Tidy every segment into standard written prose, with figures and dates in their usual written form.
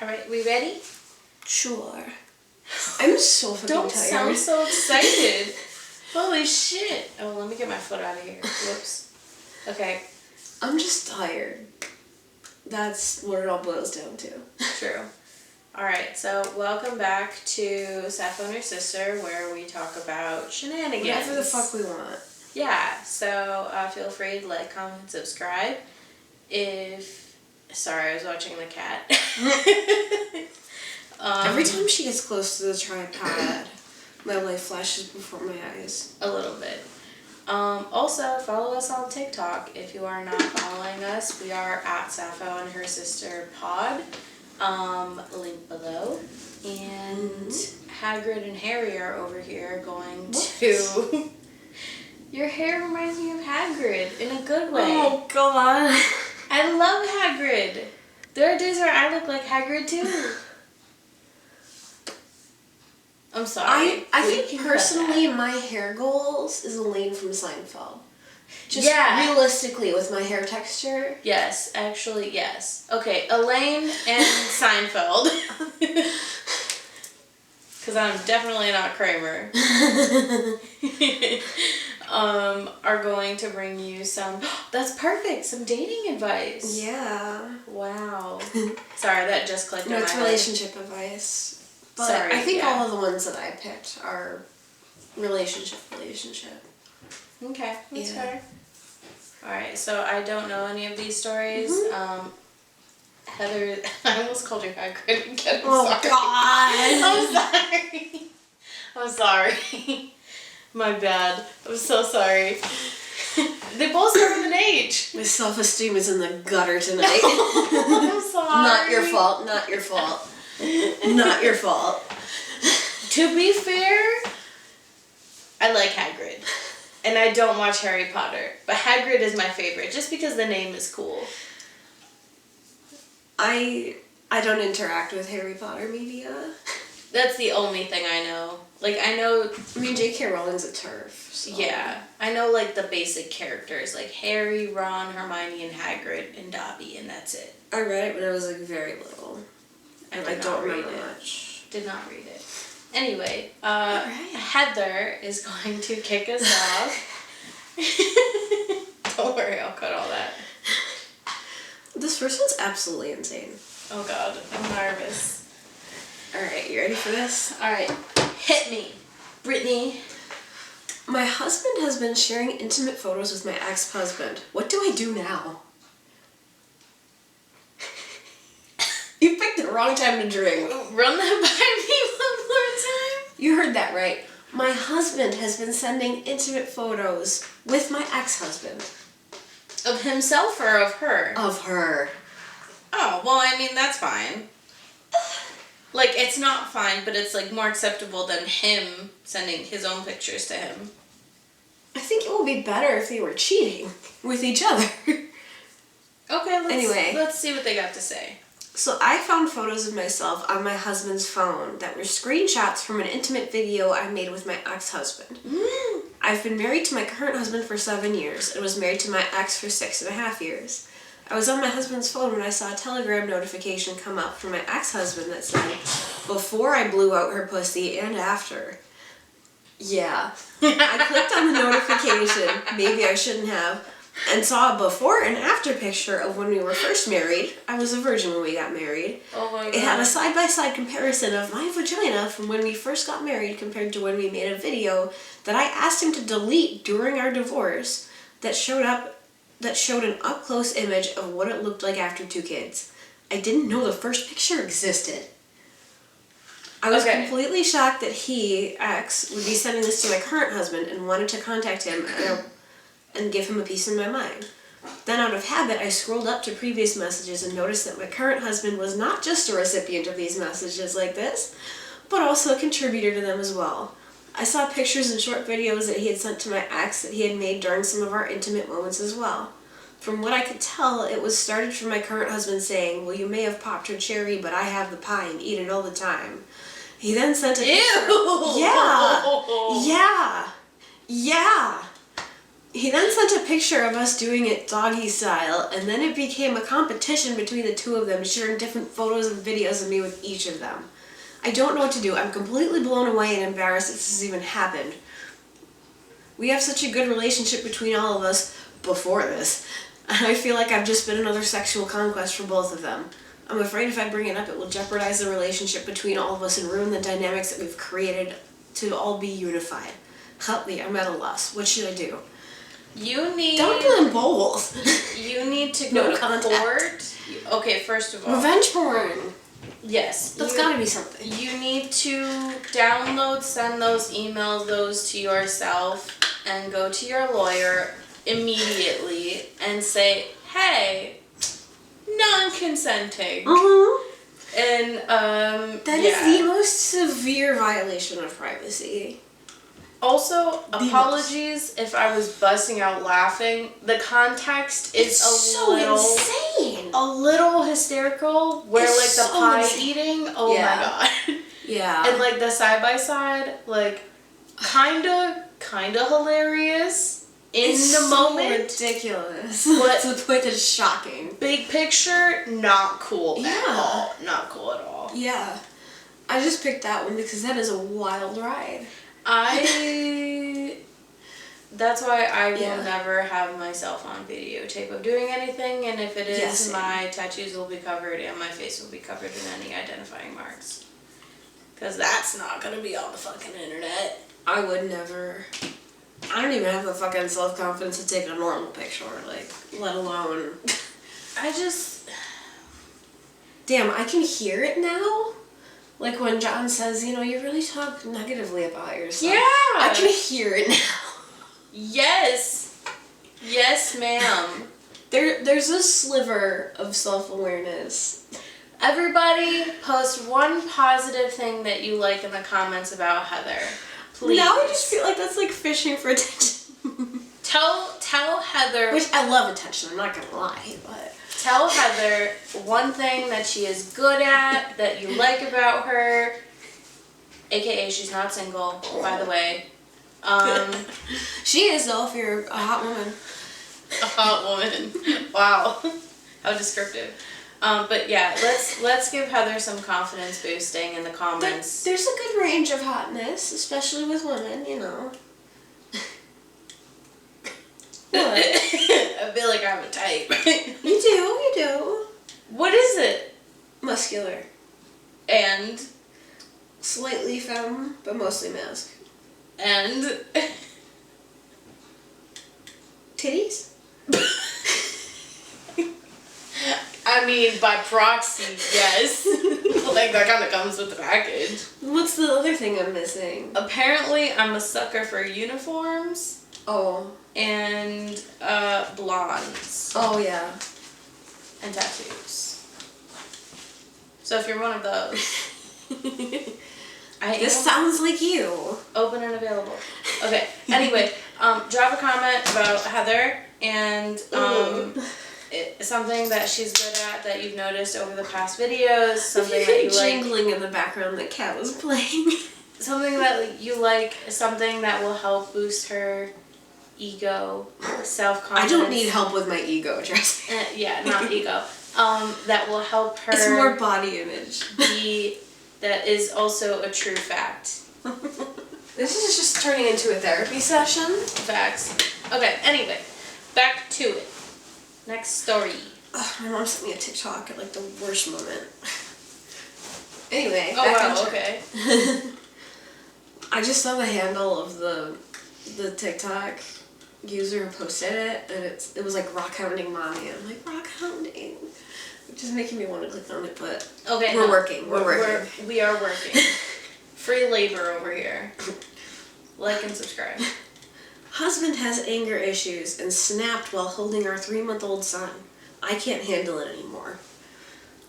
Alright, we ready? Sure. I'm so fucking tired. Don't sound so excited. Holy shit. Oh, let me get my foot out of here. Whoops. Okay. I'm just tired. That's what it all boils down to. True. Alright, so welcome back to Sappho and Her Sister, where we talk about shenanigans. Whatever the fuck we want. Yeah, so feel free to like, comment, subscribe. Sorry, I was watching the cat. Every time she gets close to the tripod, my life flashes before my eyes. A little bit. Also, follow us on TikTok. If you are not following us, we are at Sappho and Her Sister Pod. Link below. And Hagrid and Harry are over here going to... Your hair reminds me of Hagrid in a good way. Oh, God. I love Hagrid. There are days where I look like Hagrid too. I'm sorry. I think personally my hair goals is Elaine from Seinfeld. Just realistically with my hair texture. Yes, actually, yes. Okay, Elaine and Seinfeld. Because I'm definitely not Kramer. Are going to bring you some... That's perfect! Some dating advice. Yeah. Wow. Sorry, that just clicked in my it's head. relationship advice. But Sorry, I think all of the ones that I picked are relationship. Okay, that's fair. Alright, so I don't know any of these stories. Heather, I almost called you Hagrid again. I'm sorry. I'm sorry. My bad. I'm so sorry. They both start with an H. My self-esteem is in the gutter tonight. I'm sorry. Not your fault. Not your fault. Not your fault. To be fair, I like Hagrid. And I don't watch Harry Potter. But Hagrid is my favorite, just because the name is cool. I don't interact with Harry Potter media. That's the only thing I know. Like, I know... I mean, J.K. Rowling's a turf, so... Yeah. I know, like, the basic characters. Like, Harry, Ron, Hermione, and Hagrid, and Dobby, and that's it. I read it when I was, like, very little. And I don't remember much. Did not read it. Anyway, Heather is going to kick us off. Don't worry, I'll cut all that. This first one's absolutely insane. Oh god, I'm nervous. Alright, you ready for this? Alright, hit me, Brittany. My husband has been sharing intimate photos with my ex-husband. What do I do now? You picked the wrong time to drink. Run that by me one more time. You heard that right. My husband has been sending intimate photos with my ex-husband. Of himself or of her? Of her. Oh, well, I mean, that's fine. Like, it's not fine, but it's, like, more acceptable than him sending his own pictures to him. I think it will be better if they were cheating with each other. Okay, let's see what they got to say. So I found photos of myself on my husband's phone that were screenshots from an intimate video I made with my ex-husband. I've been married to my current husband for 7 years and was married to my ex for 6.5 years. I was on my husband's phone when I saw a Telegram notification come up from my ex-husband that said, "Before I blew out her pussy and after." Yeah. I clicked on the notification, maybe I shouldn't have, and saw a before and after picture of when we were first married. I was a virgin when we got married. Oh my god. It had a side-by-side comparison of my vagina from when we first got married compared to when we made a video that I asked him to delete during our divorce that showed an up-close image of what it looked like after 2 kids. I didn't know the first picture existed. I was completely shocked that he, ex, would be sending this to my current husband and wanted to contact him and give him a piece of my mind. Then out of habit, I scrolled up to previous messages and noticed that my current husband was not just a recipient of these messages like this, but also a contributor to them as well. I saw pictures and short videos that he had sent to my ex that he had made during some of our intimate moments as well. From what I could tell, it was started from my current husband saying, "Well, you may have popped her cherry, but I have the pie and eat it all the time." He then sent a picture. Ew! Yeah. Yeah. He then sent a picture of us doing it doggy style, and then it became a competition between the two of them, sharing different photos and videos of me with each of them. I don't know what to do. I'm completely blown away and embarrassed that this has even happened. We have such a good relationship between all of us before this, and I feel like I've just been another sexual conquest for both of them. I'm afraid if I bring it up, it will jeopardize the relationship between all of us and ruin the dynamics that we've created to all be unified. Help me, I'm at a loss. What should I do? You need... Don't do them both. You need to No go to contact. court. Okay, first of all... Revenge porn. Yes. That's gotta be something. You need to download, send those, email those to yourself, and go to your lawyer immediately and say, hey, non-consenting. And, That is the most severe violation of privacy. Also, apologies if I was busting out laughing. The context is insane. A little hysterical. Where It's like the so pie insane. eating. Oh Yeah. my god. Yeah. And like the side by side, like kinda hilarious in It's the so moment. ridiculous. But- to the point that it's shocking. Big picture, not cool at Yeah. all. Not cool at all. Yeah. I just picked that one because that is a wild ride. That's why I will Yeah. never have myself on videotape of doing anything, and if it is, Yes, same. my tattoos will be covered and my face will be covered in any identifying marks. Because that's not gonna be on the fucking internet. I would never. I don't even have the fucking self-confidence to take a normal picture, like, let alone. I just... Damn, I can hear it now. Like when John says, you really talk negatively about yourself. Yeah! I can hear it now. Yes! Yes, ma'am. There's a sliver of self-awareness. Everybody post one positive thing that you like in the comments about Heather. Please. Now I just feel like that's like fishing for attention. Tell Heather... Which I love attention, I'm not gonna lie, but... Tell Heather one thing that she is good at, that you like about her, aka she's not single, by the way. She is though, if you're a hot woman. A hot woman. Wow. How descriptive. But yeah, let's give Heather some confidence boosting in the comments. There's a good range of hotness, especially with women, What? I feel like I have a type. You do. What is it? Muscular. And Slightly femme, but mostly mask. Titties? I mean, by proxy, yes. Like, that kind of comes with the package. What's the other thing I'm missing? Apparently, I'm a sucker for uniforms Oh. and blondes Oh, yeah. and tattoos. So if you're one of those, I This am sounds like you. open and available. Okay. Anyway, drop a comment about Heather and something that she's good at that you've noticed over the past videos. Something that you like. Jingling in the background, the cat was playing. Something that you like. Something that will help boost her ego, self-confidence. I don't need help with my ego, trust me. Yeah, not ego. That will help her. It's more body image. That is also a true fact. This is just turning into a therapy session. Facts. Okay, anyway, back to it. Next story. Ugh, my mom sent me a TikTok at like the worst moment. Anyway, Oh back wow, on track. okay. I just saw the handle of the TikTok user who posted it, and it was like rock hounding mommy. I'm like, rock hounding, which is making me want to click on it, but Okay, we're working. We're working. We are working. Free labor over here. Like and subscribe. Husband has anger issues and snapped while holding our 3-month-old son. I can't handle it anymore.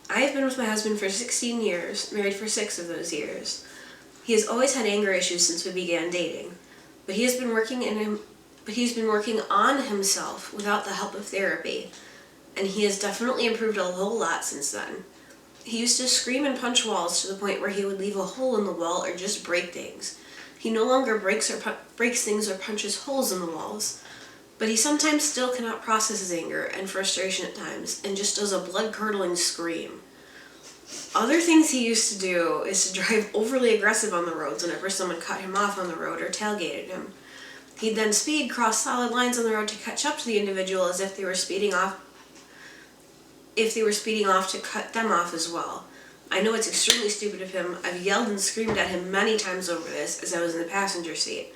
I have been with my husband for 16 years, married for 6 of those years. He has always had anger issues since we began dating, but he's been working on himself without the help of therapy, and he has definitely improved a whole lot since then. He used to scream and punch walls to the point where he would leave a hole in the wall or just break things. He no longer breaks things or punches holes in the walls. but he sometimes still cannot process his anger and frustration at times and just does a blood-curdling scream. Other things he used to do is to drive overly aggressive on the roads whenever someone cut him off on the road or tailgated him. He'd then speed, cross solid lines on the road to catch up to the individual as if they were speeding off to cut them off as well. I know it's extremely stupid of him. I've yelled and screamed at him many times over this as I was in the passenger seat.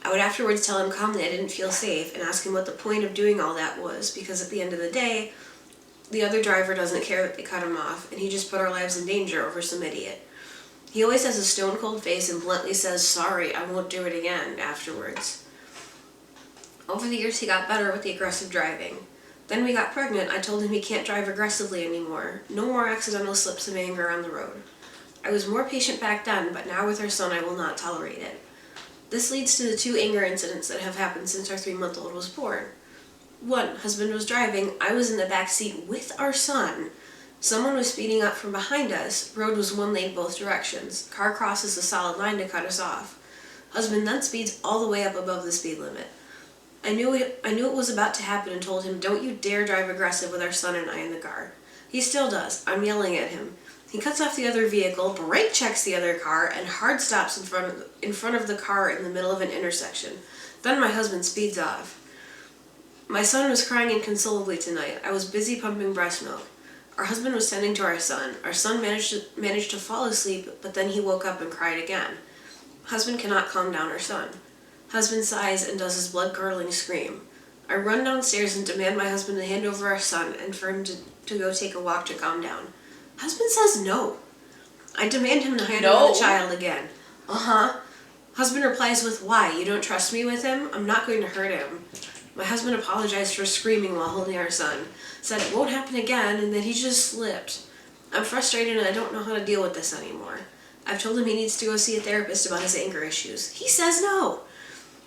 I would afterwards tell him calmly I didn't feel safe and ask him what the point of doing all that was, because at the end of the day, the other driver doesn't care that they cut him off, and he just put our lives in danger over some idiot. He always has a stone-cold face and bluntly says, "Sorry, I won't do it again," afterwards. Over the years, he got better with the aggressive driving. Then we got pregnant. I told him he can't drive aggressively anymore. No more accidental slips of anger on the road. I was more patient back then, but now with our son, I will not tolerate it. This leads to the 2 anger incidents that have happened since our 3-month-old was born. 1, husband was driving. I was in the back seat with our son. Someone was speeding up from behind us. Road was 1 lane both directions. Car crosses the solid line to cut us off. Husband then speeds all the way up above the speed limit. I knew it was about to happen and told him, "Don't you dare drive aggressive with our son and I in the car." He still does. I'm yelling at him. He cuts off the other vehicle, brake checks the other car, and hard stops in front of the car in the middle of an intersection. Then my husband speeds off. My son was crying inconsolably tonight. I was busy pumping breast milk. Our husband was tending to our son. Our son managed to fall asleep, but then he woke up and cried again. Husband cannot calm down our son. Husband sighs and does his blood-curdling scream. I run downstairs and demand my husband to hand over our son and for him to go take a walk to calm down. Husband says no. I demand him to hand over the child again. Husband replies with, "Why? You don't trust me with him? I'm not going to hurt him." My husband apologized for screaming while holding our son, said it won't happen again, and that he just slipped. I'm frustrated and I don't know how to deal with this anymore. I've told him he needs to go see a therapist about his anger issues. He says no.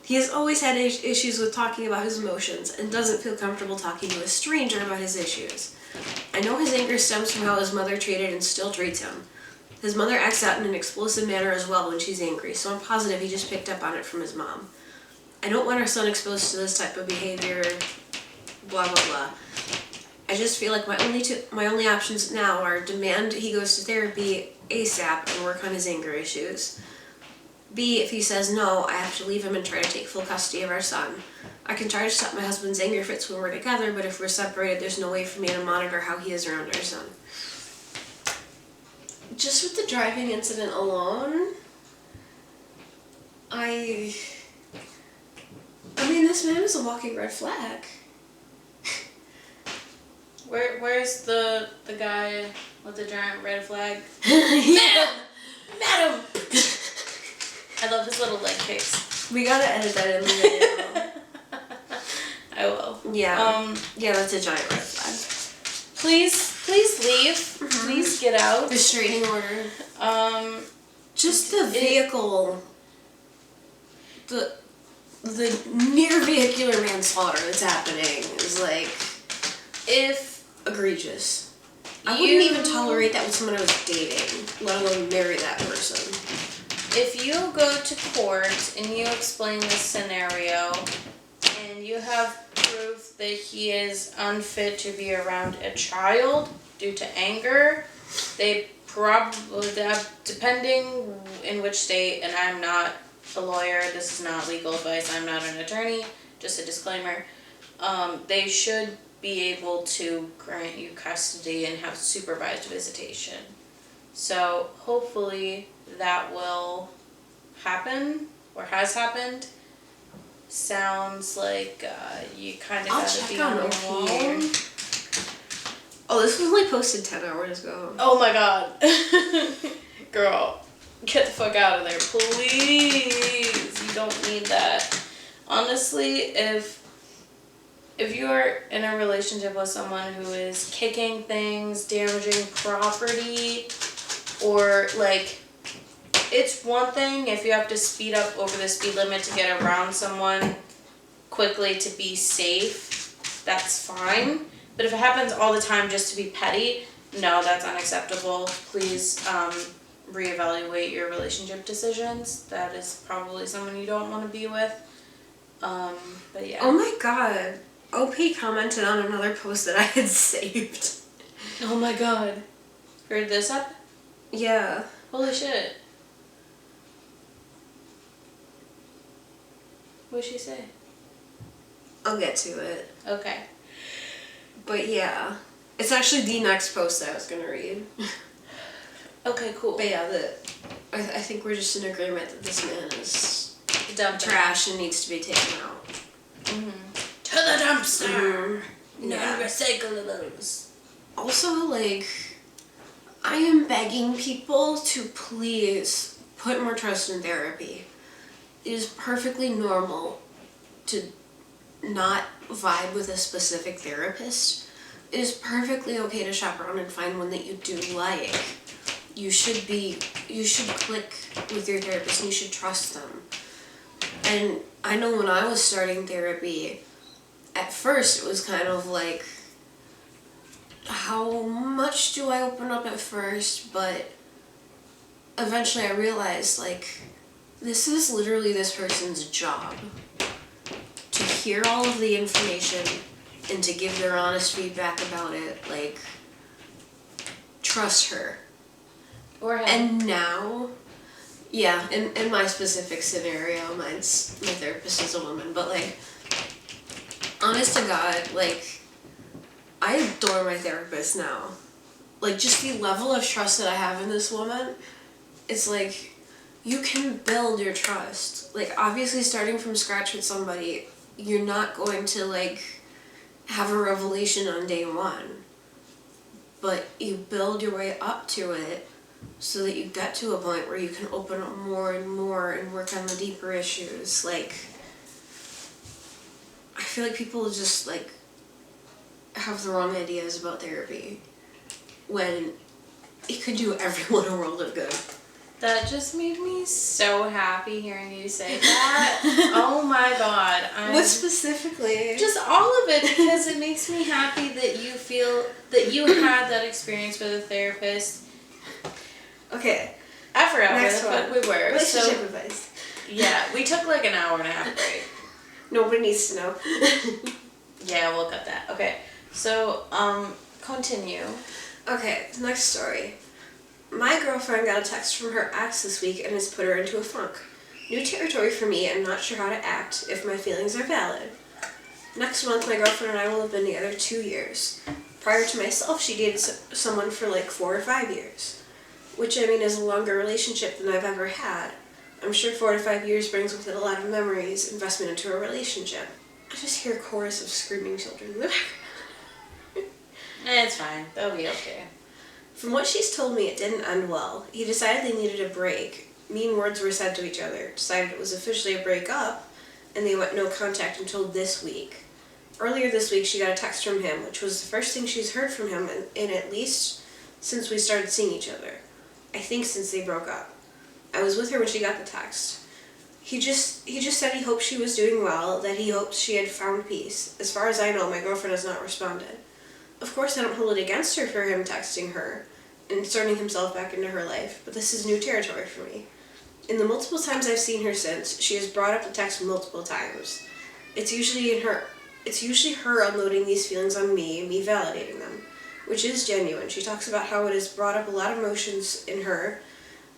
He has always had issues with talking about his emotions and doesn't feel comfortable talking to a stranger about his issues. I know his anger stems from how his mother treated and still treats him. His mother acts out in an explosive manner as well when she's angry, so I'm positive he just picked up on it from his mom. I don't want our son exposed to this type of behavior, blah, blah, blah. I just feel like my only options now are demand he goes to therapy ASAP and work on his anger issues. B, if he says no, I have to leave him and try to take full custody of our son. I can try to stop my husband's anger fits when we're together, but if we're separated, there's no way for me to monitor how he is around our son. Just with the driving incident alone, I mean, this man is a walking red flag. Where's the guy with the giant red flag? Madam! I love his little leg kicks. We gotta edit that in the video. I will. Yeah. Yeah, that's a giant red flag. Please leave. Mm-hmm. Please get out. Restraining order. Just the vehicle. The near vehicular manslaughter that's happening is like, if egregious. I wouldn't even tolerate that with someone I was dating, let alone marry that person. If you go to court and you explain this scenario and you have proof that he is unfit to be around a child due to anger, they probably, depending in which state, and I'm not a lawyer, this is not legal advice, I'm not an attorney, just a disclaimer, they should be able to grant you custody and have supervised visitation. So hopefully that will happen, or has happened. Sounds like you kind of gotta be on your own. Oh, this was only posted 10 hours ago. Oh my god. Girl, get the fuck out of there, please. You don't need that. Honestly, if you're in a relationship with someone who is kicking things, damaging property, or like, it's one thing if you have to speed up over the speed limit to get around someone quickly to be safe, that's fine. But if it happens all the time just to be petty, no, that's unacceptable. Please reevaluate your relationship decisions. That is probably someone you don't want to be with. But yeah. Oh my god. OP commented on another post that I had saved. Oh my god. Heard this up? Yeah. Holy shit. What'd she say? I'll get to it. Okay. But yeah. It's actually the next post I was gonna read. Okay, cool. But yeah, I think we're just in agreement that this man is Dump trash and needs to be taken out. Mm-hmm. To the dumpster! No Yeah. recyclables. Also, like, I am begging people to please put more trust in therapy. It is perfectly normal to not vibe with a specific therapist. It is perfectly okay to shop around and find one that you do like. You should click with your therapist and you should trust them. And I know when I was starting therapy, at first it was kind of like, how much do I open up at first? But eventually I realized, like, this is literally this person's job. To hear all of the information and to give their honest feedback about it, like, trust her. Or him. And now, yeah, in my specific scenario, my therapist is a woman, but like, honest to God, like, I adore my therapist now. Like, just the level of trust that I have in this woman, it's like, you can build your trust. Like, obviously starting from scratch with somebody, you're not going to, like, have a revelation on day one. But you build your way up to it so that you get to a point where you can open up more and more and work on the deeper issues. Like, I feel like people just, like, have the wrong ideas about therapy when it could do everyone a world of good. That just made me so happy hearing you say that. Oh my god. What specifically? Just all of it, because it makes me happy that you feel that you had that experience with a therapist. Okay. I forgot Next what one. we were. Relationship So, advice. yeah, we took like an hour and a half break. Nobody needs to know. Yeah, we'll cut that. Okay. So, continue. Okay, next story. My girlfriend got a text from her ex this week and has put her into a funk. New territory for me and not sure how to act if my feelings are valid. Next month, my girlfriend and I will have been together 2 years. Prior to myself, she dated someone for like 4 or 5 years, which I mean is a longer relationship than I've ever had. I'm sure 4 to 5 years brings with it a lot of memories, investment into a relationship. I just hear a chorus of screaming children. It's fine. They'll be okay. From what she's told me, it didn't end well. He decided they needed a break. Mean words were said to each other, decided it was officially a breakup, and they went no contact until this week. Earlier this week, she got a text from him, which was the first thing she's heard from him in at least since we started seeing each other. I think since they broke up. I was with her when she got the text. He just said he hoped she was doing well, that he hoped she had found peace. As far as I know, my girlfriend has not responded. Of course, I don't hold it against her for him texting her, inserting himself back into her life, but this is new territory for me. In the multiple times I've seen her since, she has brought up the text multiple times. It's usually her unloading these feelings on me validating them, which is genuine. She talks about how it has brought up a lot of emotions in her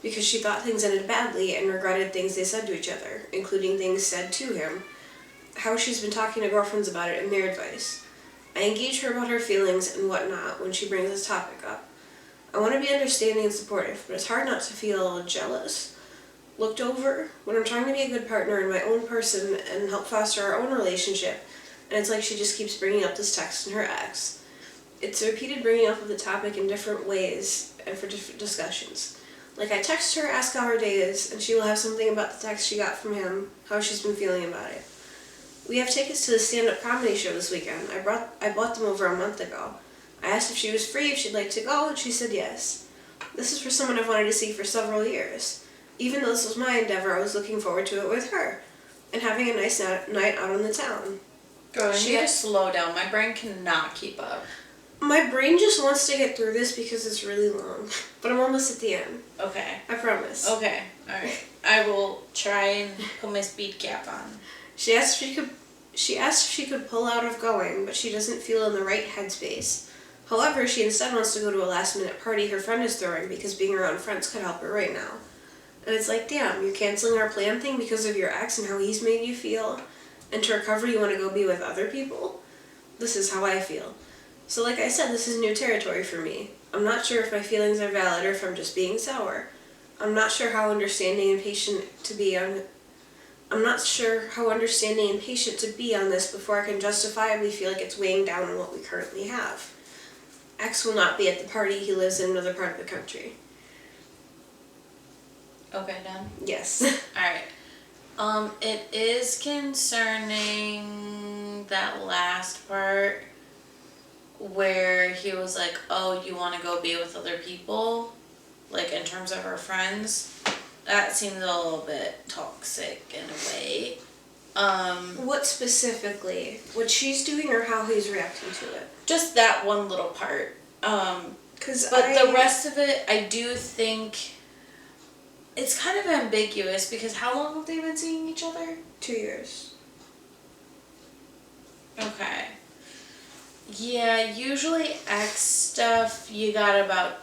because she thought things ended badly and regretted things they said to each other, including things said to him, how she's been talking to girlfriends about it and their advice. I engage her about her feelings and whatnot when she brings this topic up. I want to be understanding and supportive, but it's hard not to feel jealous, looked over, when I'm trying to be a good partner and my own person and help foster our own relationship, and it's like she just keeps bringing up this text and her ex. It's a repeated bringing up of the topic in different ways and for different discussions. Like I text her, ask how her day is, and she will have something about the text she got from him, how she's been feeling about it. We have tickets to the stand-up comedy show this weekend. I bought them over a month ago. I asked if she was free, if she'd like to go, and she said yes. This is for someone I've wanted to see for several years. Even though this was my endeavor, I was looking forward to it with her, and having a nice night out in the town. Girl, you need to slow down. My brain cannot keep up. My brain just wants to get through this because it's really long, but I'm almost at the end. Okay. I promise. Okay, alright. I will try and put my speed cap on. She asked if she could pull out of going, but she doesn't feel in the right headspace. However, she instead wants to go to a last-minute party her friend is throwing because being around friends could help her right now. And it's like, damn, you're canceling our plan thing because of your ex and how he's made you feel? And to recover, you want to go be with other people? This is how I feel. So like I said, this is new territory for me. I'm not sure if my feelings are valid or if I'm just being sour. I'm not sure how understanding and patient to be on this before I can justifiably feel like it's weighing down on what we currently have. X will not be at the party. He lives in another part of the country. Okay, done? Yes. Alright. It is concerning that last part where he was like, oh, you want to go be with other people? Like, in terms of her friends? That seems a little bit toxic in a way. What specifically? What she's doing or how he's reacting to it? Just that one little part. The rest of it, I do think it's kind of ambiguous because how long have they been seeing each other? 2 years. Okay. Yeah, usually ex stuff, you got about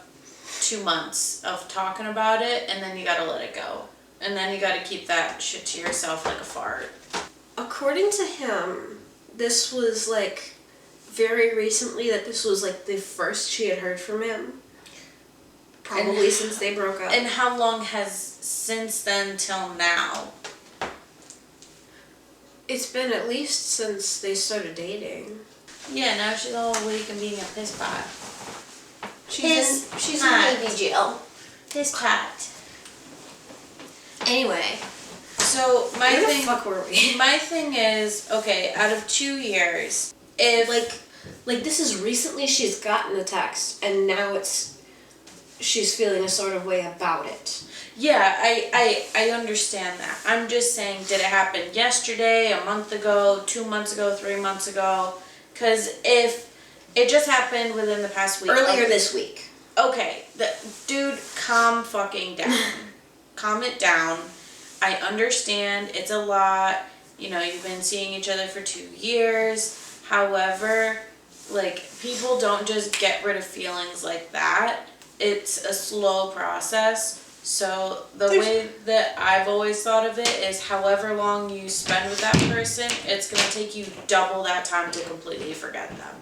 2 months of talking about it, and then you gotta let it go. And then you gotta keep that shit to yourself like a fart. According to him, this was like very recently that this was like the first she had heard from him. Probably since they broke up. And how long has since then till now? It's been at least since they started dating. Yeah, now she's all weak and being a piss pot. She's in baby jail. Piss pot. Anyway. So Where the fuck were we? My thing is, okay, out of 2 years, if like this is recently she's gotten the text and now she's feeling a sort of way about it. Yeah, I understand that. I'm just saying, did it happen yesterday, a month ago, 2 months ago, 3 months ago? Because if it just happened within the past week. Earlier this week. Okay, dude, calm fucking down. Calm it down. I understand, it's a lot. You know, you've been seeing each other for 2 years. However, like, people don't just get rid of feelings like that. It's a slow process. So the way that I've always thought of it is however long you spend with that person, it's going to take you double that time to completely forget them.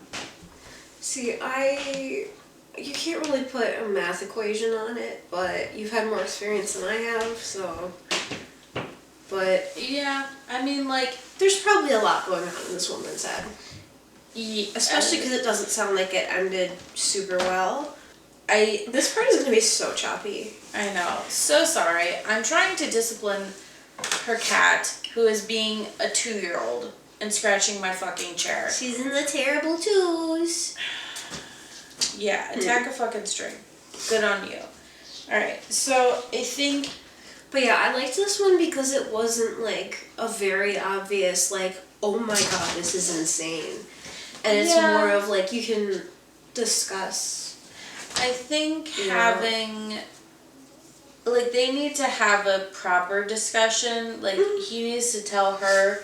See, you can't really put a math equation on it, but you've had more experience than I have, so. But. Yeah, I mean, like. There's probably a lot going on in this woman's head. Especially because it doesn't sound like it ended super well. This part is going to be so choppy. I know. So sorry. I'm trying to discipline her cat, who is being a 2-year-old and scratching my fucking chair. She's in the terrible twos. Yeah, attack a fucking string. Good on you. Alright, so I think... But yeah, I liked this one because it wasn't like a very obvious, like, oh my god, this is insane. And it's more of like, you can discuss. I think having, like, they need to have a proper discussion. Like, he needs to tell her,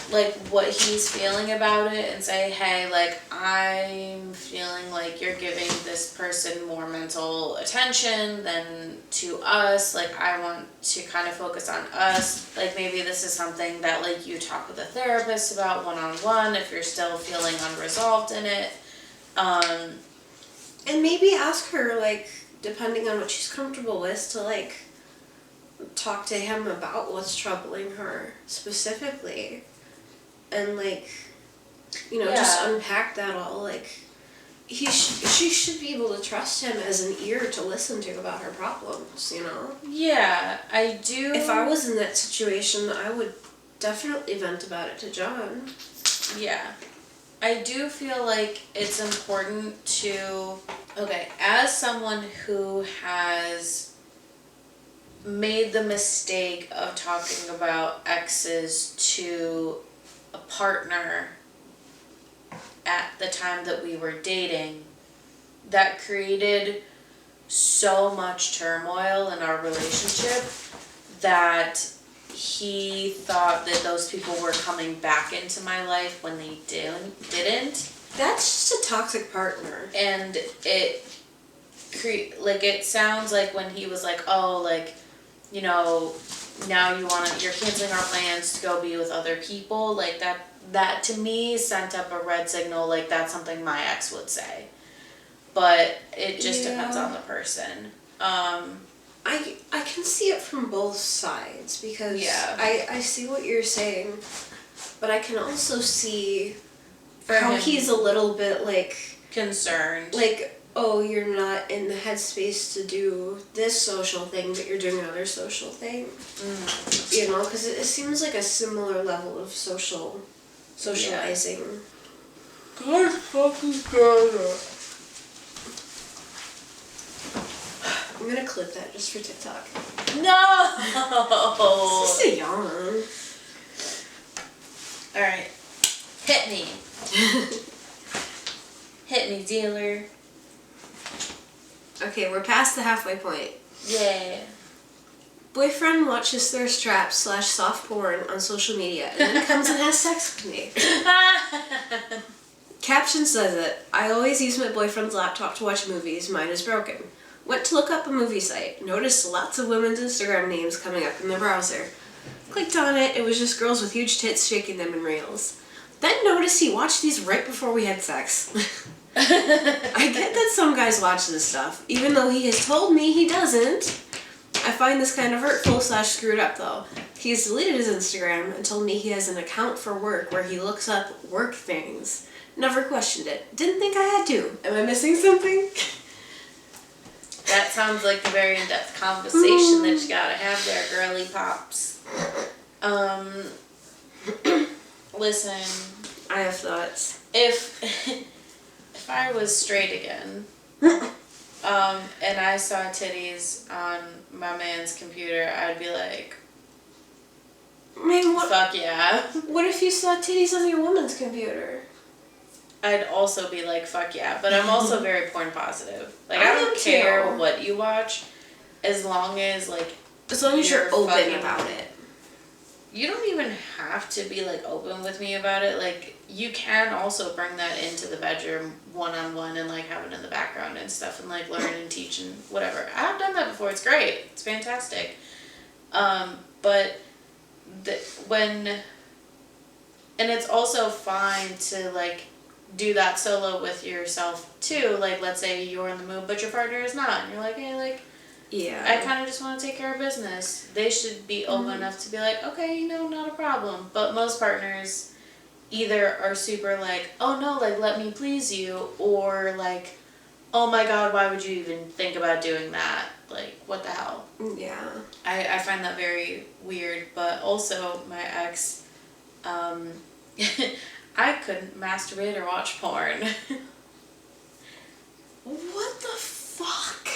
like, what he's feeling about it and say, hey, like, I'm feeling like you're giving this person more mental attention than to us. Like, I want to kind of focus on us. Like, maybe this is something that, like, you talk with a therapist about one-on-one if you're still feeling unresolved in it. And maybe ask her, like, depending on what she's comfortable with, to, like, talk to him about what's troubling her specifically. And, like, you know, just unpack that all. Like, she should be able to trust him as an ear to listen to about her problems, you know? Yeah, I do. If I was in that situation, I would definitely vent about it to John. Yeah. I do feel like it's important to, okay, as someone who has made the mistake of talking about exes to a partner at the time that we were dating, that created so much turmoil in our relationship that he thought that those people were coming back into my life when they didn't. That's just a toxic partner. And it sounds like when he was like, oh, like, you know, now you're canceling our plans to go be with other people, like that to me sent up a red signal, like that's something my ex would say. But it just depends on the person. I can see it from both sides because I see what you're saying, but I can also see how he's a little bit like concerned. Like, oh, you're not in the headspace to do this social thing, but you're doing another social thing. You know, because it seems like a similar level of socializing. God fucking God. I'm gonna clip that just for TikTok. No! It's just a yawn. Alright. Hit me. Hit me, dealer. Okay, we're past the halfway point. Yeah. Boyfriend watches thirst traps / soft porn on social media and then comes and has sex with me. Caption says it. I always use my boyfriend's laptop to watch movies. Mine is broken. Went to look up a movie site. Noticed lots of women's Instagram names coming up in the browser. Clicked on it. It was just girls with huge tits shaking them in reels. Then noticed he watched these right before we had sex. I get that some guys watch this stuff, even though he has told me he doesn't. I find this kind of hurtful / screwed up though. He's deleted his Instagram and told me he has an account for work where he looks up work things. Never questioned it. Didn't think I had to. Am I missing something? That sounds like a very in-depth conversation that you gotta have there, girly pops. Listen. I have thoughts. If I was straight again, and I saw titties on my man's computer, I'd be like, Man, fuck yeah. What if you saw titties on your woman's computer? I'd also be like, fuck yeah. But I'm also very porn positive. Like, I don't care what you watch, as long as you're open about it. You don't even have to be, like, open with me about it. Like, you can also bring that into the bedroom one-on-one and, like, have it in the background and stuff and, like, learn and teach and whatever. I've done that before. It's great. It's fantastic. But and it's also fine to, like, do that solo with yourself, too. Like, let's say you're in the mood, but your partner is not. And you're like, hey, like, yeah, I kind of just want to take care of business. They should be open enough to be like, okay, not a problem. But most partners either are super like, oh no, like, let me please you, or like, oh my god, why would you even think about doing that? Like, what the hell? Yeah. I find that very weird, but also my ex, I couldn't masturbate or watch porn. What the fuck?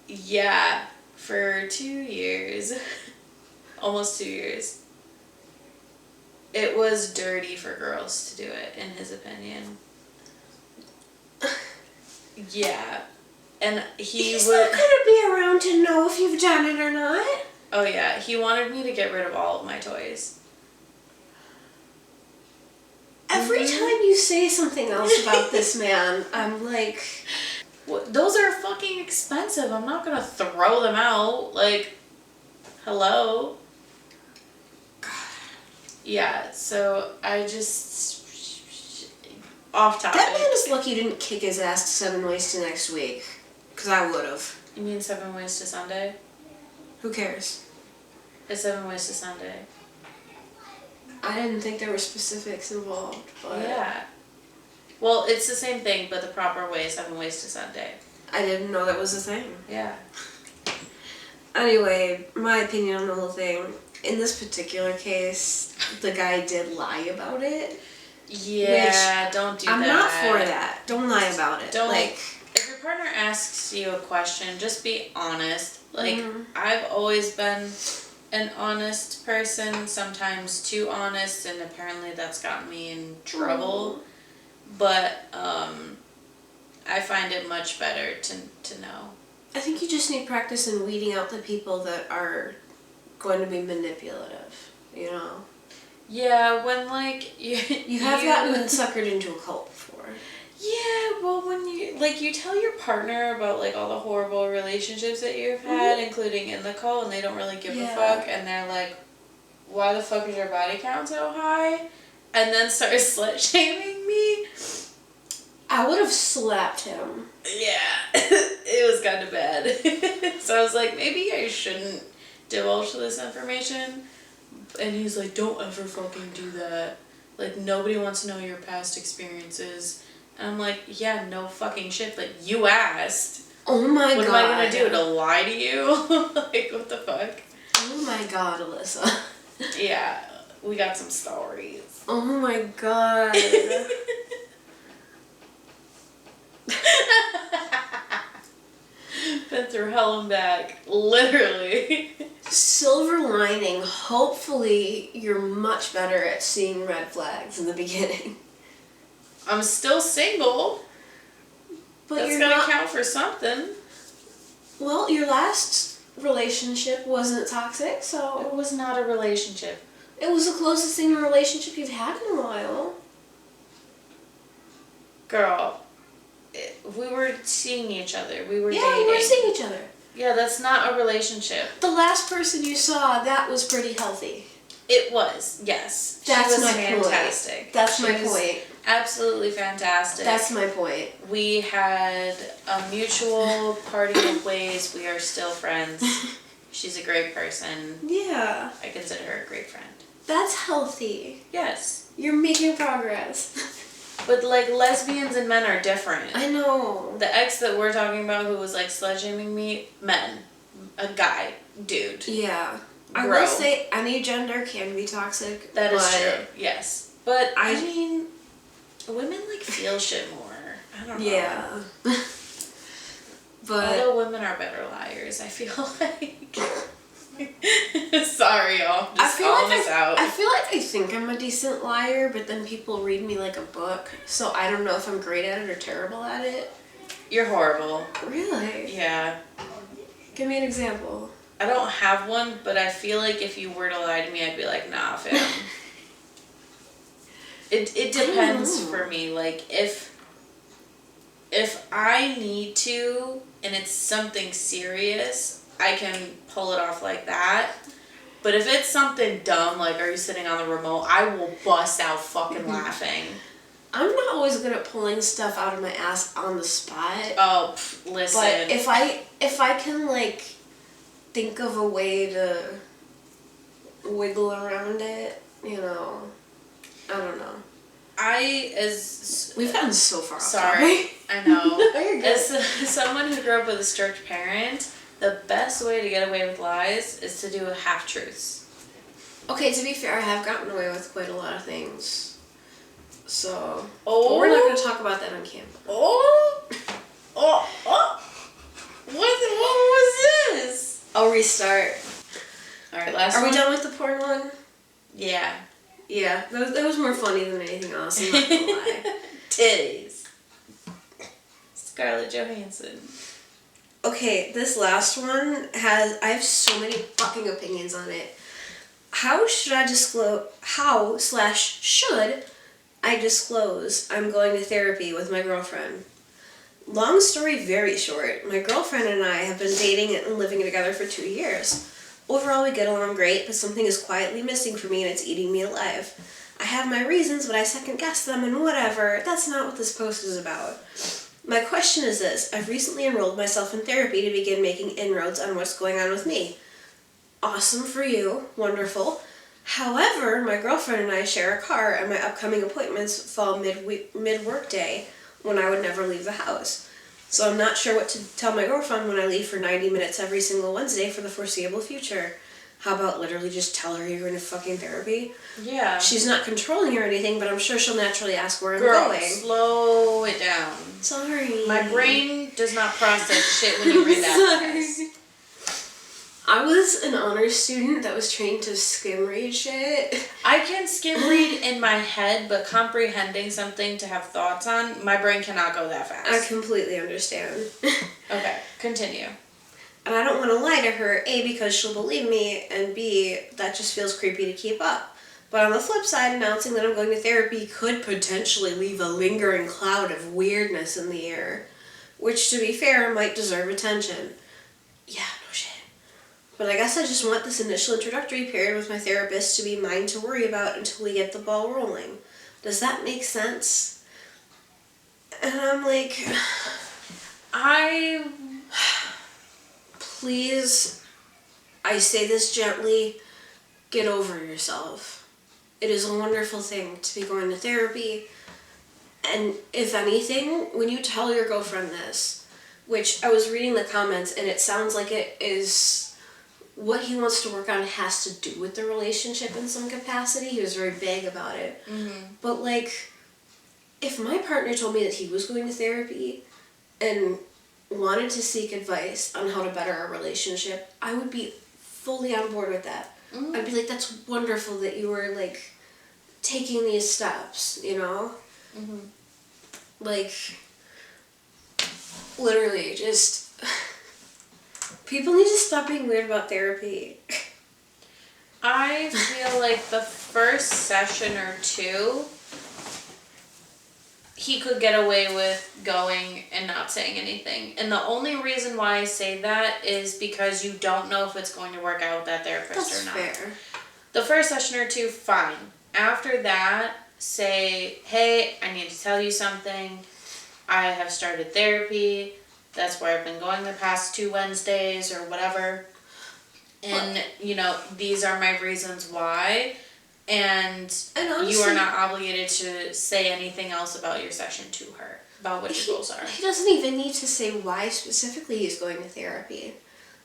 Yeah, for 2 years. Almost 2 years. It was dirty for girls to do it, in his opinion. Yeah. And He's not gonna be around to know if you've done it or not. Oh yeah, he wanted me to get rid of all of my toys. Every time you say something else about this man, I'm like... Those are fucking expensive. I'm not gonna throw them out. Like, hello? Yeah, so I just... Off topic. That man is lucky you didn't kick his ass to 7 Ways to next week. Because I would have. You mean 7 Ways to Sunday? Who cares? It's 7 Ways to Sunday. I didn't think there were specifics involved, but... Yeah. Well, it's the same thing, but the proper way is 7 Ways to Sunday. I didn't know that was a thing. Yeah. Anyway, my opinion on the whole thing. In this particular case, the guy did lie about it. Yeah, don't do that. I'm not for that. Don't lie about it. Don't, like, if your partner asks you a question, just be honest. Like, I've always been an honest person, sometimes too honest, and apparently that's gotten me in trouble. But I find it much better to know. I think you just need practice in weeding out the people that are going to be manipulative, you know? Yeah, when like You have gotten suckered into a cult before. Yeah, well, when you tell your partner about like all the horrible relationships that you've had, including in the cult, and they don't really give a fuck, and they're like, why the fuck is your body count so high? And then start slut shaming me. I would have slapped him. Yeah, it was kind of bad. So I was like, maybe I shouldn't divulge this information. And he's like, don't ever fucking do that. Like, nobody wants to know your past experiences. And I'm like, yeah, no fucking shit. Like, you asked. Oh my god. What am I gonna do? To lie to you? Like, what the fuck? Oh my god, Alyssa. Yeah, we got some stories. Oh my god. Been through hell and back. Literally. Silver lining, hopefully you're much better at seeing red flags in the beginning. I'm still single. But That's you're gotta not... count for something. Well, your last relationship wasn't toxic, so... It was not a relationship. It was the closest thing to a relationship you've had in a while. Girl, we were seeing each other. We were dating. Yeah, we were seeing each other. Yeah, that's not a relationship. The last person you saw, that was pretty healthy. It was, yes. That's she was my fantastic. point. That's She my was point. Absolutely fantastic. That's my point. We had a mutual parting of ways. We are still friends. She's a great person. Yeah. I consider her a great friend. That's healthy. Yes. You're making progress. But like lesbians and men are different. I know. The ex that we're talking about who was like slut-shaming me, men. A guy. Dude. Yeah. I Bro. will say any gender can be toxic. That is but true. Yes. But I mean, women like feel shit more. I don't know. Yeah. But although women are better liars, I feel like. Sorry, y'all. Just calling this out. I feel like I think I'm a decent liar, but then people read me like a book, so I don't know if I'm great at it or terrible at it. You're horrible. Really? Yeah. Give me an example. I don't have one, but I feel like if you were to lie to me, I'd be like, nah, fam. It depends for me. Like, if I need to, and it's something serious, I can pull it off like that. But if it's something dumb, like, are you sitting on the remote, I will bust out fucking laughing. I'm not always good at pulling stuff out of my ass on the spot. Oh, listen. But if I can, like, think of a way to wiggle around it, you know, I don't know. We've gotten so far off. Sorry, I know. You're good. As someone who grew up with a strict parent, the best way to get away with lies is to do half-truths. Okay, to be fair, I have gotten away with quite a lot of things. So, Oh. but we're not going to talk about that on camera. Oh! What was this? I'll restart. Alright, last Are one? we done with the porn one? Yeah. Yeah, that was more funny than anything else, I'm not gonna lie. Titties. Scarlett Johansson. Okay, this last one I have so many fucking opinions on it. How should I disclose I'm going to therapy with my girlfriend? Long story very short, my girlfriend and I have been dating and living together for 2 years. Overall, we get along great, but something is quietly missing for me and it's eating me alive. I have my reasons, but I second guess them and whatever. That's not what this post is about. My question is this. I've recently enrolled myself in therapy to begin making inroads on what's going on with me. Awesome for you. Wonderful. However, my girlfriend and I share a car and my upcoming appointments fall mid-work day when I would never leave the house. So I'm not sure what to tell my girlfriend when I leave for 90 minutes every single Wednesday for the foreseeable future. How about literally just tell her you're going to fucking therapy? Yeah. She's not controlling you or anything, but I'm sure she'll naturally ask where I'm Girl, going. slow it down. Sorry. My brain does not process shit when you read that fast. I was an honors student that was trained to skim read shit. I can skim read in my head, but comprehending something to have thoughts on, my brain cannot go that fast. I completely understand. Okay, continue. And I don't want to lie to her, A, because she'll believe me, and B, that just feels creepy to keep up. But on the flip side, announcing that I'm going to therapy could potentially leave a lingering cloud of weirdness in the air, which, to be fair, might deserve attention. Yeah, no shit. But I guess I just want this initial introductory period with my therapist to be mine to worry about until we get the ball rolling. Does that make sense? And I'm like, please, I say this gently, get over yourself. It is a wonderful thing to be going to therapy. And if anything, when you tell your girlfriend this, which I was reading the comments and it sounds like it is what he wants to work on has to do with the relationship in some capacity. He was very vague about it. Mm-hmm. But like, if my partner told me that he was going to therapy and wanted to seek advice on how to better our relationship, I would be fully on board with that. Mm-hmm. I'd be like, that's wonderful that you were like taking these steps, you know? Mm-hmm. Like, literally, just people need to stop being weird about therapy. I feel like the first session or two, he could get away with going and not saying anything. And the only reason why I say that is because you don't know if it's going to work out with that therapist That's or not. fair. The first session or two, fine. After that, say, hey, I need to tell you something. I have started therapy. That's where I've been going the past 2 Wednesdays or whatever. And, you know, these are my reasons why. And honestly, you are not obligated to say anything else about your session to her, about what your goals are. He doesn't even need to say why specifically he's going to therapy.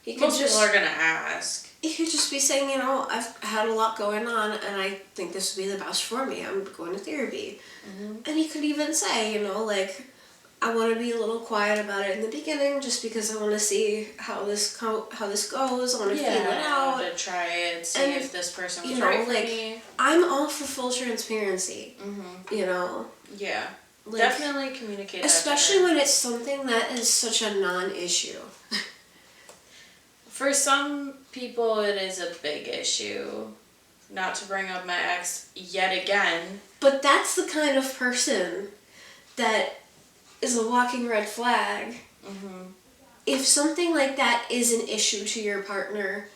He could Most people are going to ask. He could just be saying, you know, I've had a lot going on and I think this would be the best for me. I'm going to therapy. Mm-hmm. And he could even say, you know, like, I want to be a little quiet about it in the beginning just because I want to see how this goes. I want to feel it out. To try it, see And, if this person was you know, right for like, me. I'm all for full transparency, Mm-hmm. you know. Yeah. Like, definitely communicate that to especially her. when it's something that is such a non-issue. For some people, it is a big issue. Not to bring up my ex yet again. But that's the kind of person that is a walking red flag. Mm-hmm. If something like that is an issue to your partner,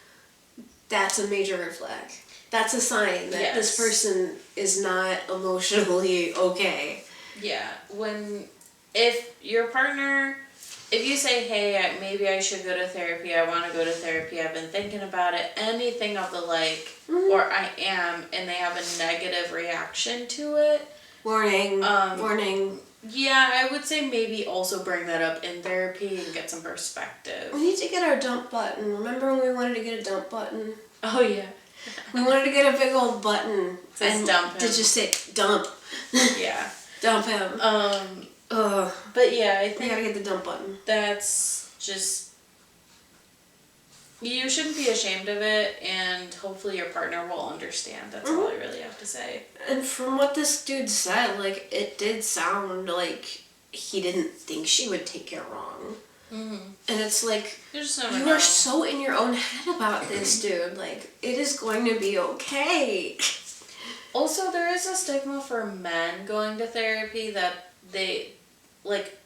that's a major red flag. That's a sign that this person is not emotionally okay. Yeah. If your partner, if you say, hey, maybe I should go to therapy, I want to go to therapy, I've been thinking about it, anything of the like, Mm-hmm. or I am, and they have a negative reaction to it. Warning. Warning. Yeah, I would say maybe also bring that up in therapy and get some perspective. We need to get our dump button. Remember when we wanted to get a dump button? Oh, yeah. We wanted to get a big old button. It says dump him. To just say dump. Yeah. Dump him. But yeah, I We think gotta get the dump button. that's just, you shouldn't be ashamed of it, and hopefully your partner will understand. That's all I really have to say. And from what this dude said, like, it did sound like he didn't think she would take it wrong. Mm-hmm. And it's like, You just never you know. are so in your own head about this, dude. Like, it is going to be okay. Also, there is a stigma for men going to therapy that they, like,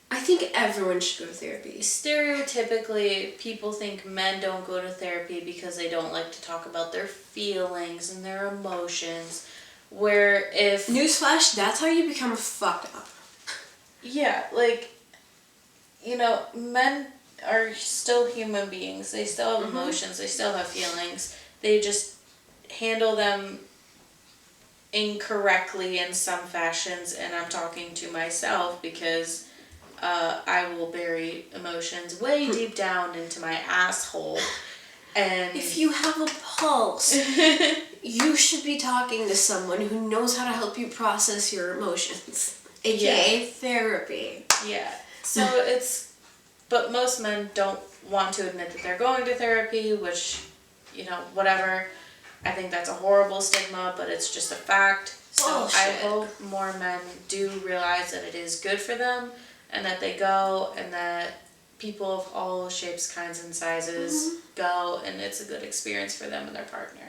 I think everyone should go to therapy. stereotypically, people think men don't go to therapy because they don't like to talk about their feelings and their emotions. Where if... Newsflash, that's how you become fucked up. Yeah, like, you know, men are still human beings. They still have emotions. They still have feelings. They just handle them incorrectly in some fashions, and I'm talking to myself because I will bury emotions way deep down into my asshole. And If you have a pulse, you should be talking to someone who knows how to help you process your emotions. AKA therapy. yeah, so it's, but most men don't want to admit that they're going to therapy, which, you know, whatever. I think that's a horrible stigma, but it's just a fact. So Bullshit. I hope more men do realize that it is good for them, and that they go, and that people of all shapes, kinds, and sizes go, and it's a good experience for them and their partner.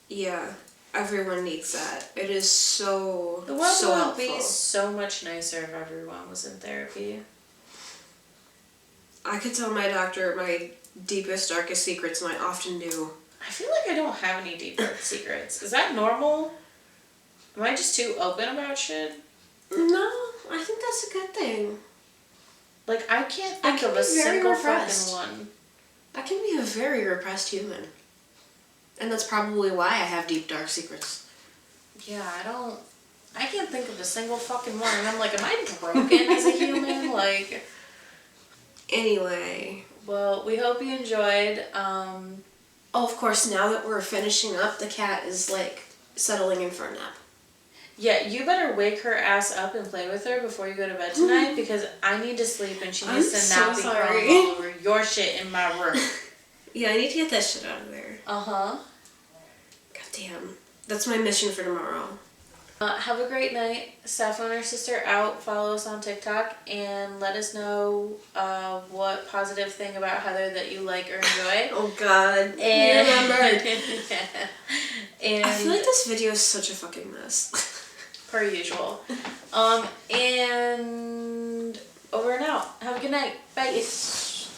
Yeah, everyone needs that. It is so, The world so would be helpful. so much nicer if everyone was in therapy. I could tell my doctor my deepest, darkest secrets, and I often do. I feel like I don't have any deep dark secrets. Is that normal? Am I just too open about shit? No, I think that's a good thing. Like, I can't I think can of a be very single repressed. fucking one. I can be a very repressed human. And that's probably why I have deep, dark secrets. Yeah, I can't think of a single fucking one. And I'm like, am I broken as a human? Like, Anyway. well, we hope you enjoyed. Oh, of course, now that we're finishing up, the cat is, like, settling in for a nap. Yeah, you better wake her ass up and play with her before you go to bed tonight because I need to sleep and she needs I'm to so not be sorry. crawling all over your shit in my room. Yeah, I need to get that shit out of there. Uh-huh. God damn. That's my mission for tomorrow. Have a great night. Sappho and her sister out. Follow us on TikTok and let us know what positive thing about Heather that you like or enjoy. Oh god. And You remembered. And I feel like this video is such a fucking mess. per usual. And over and out. Have a good night. Bye.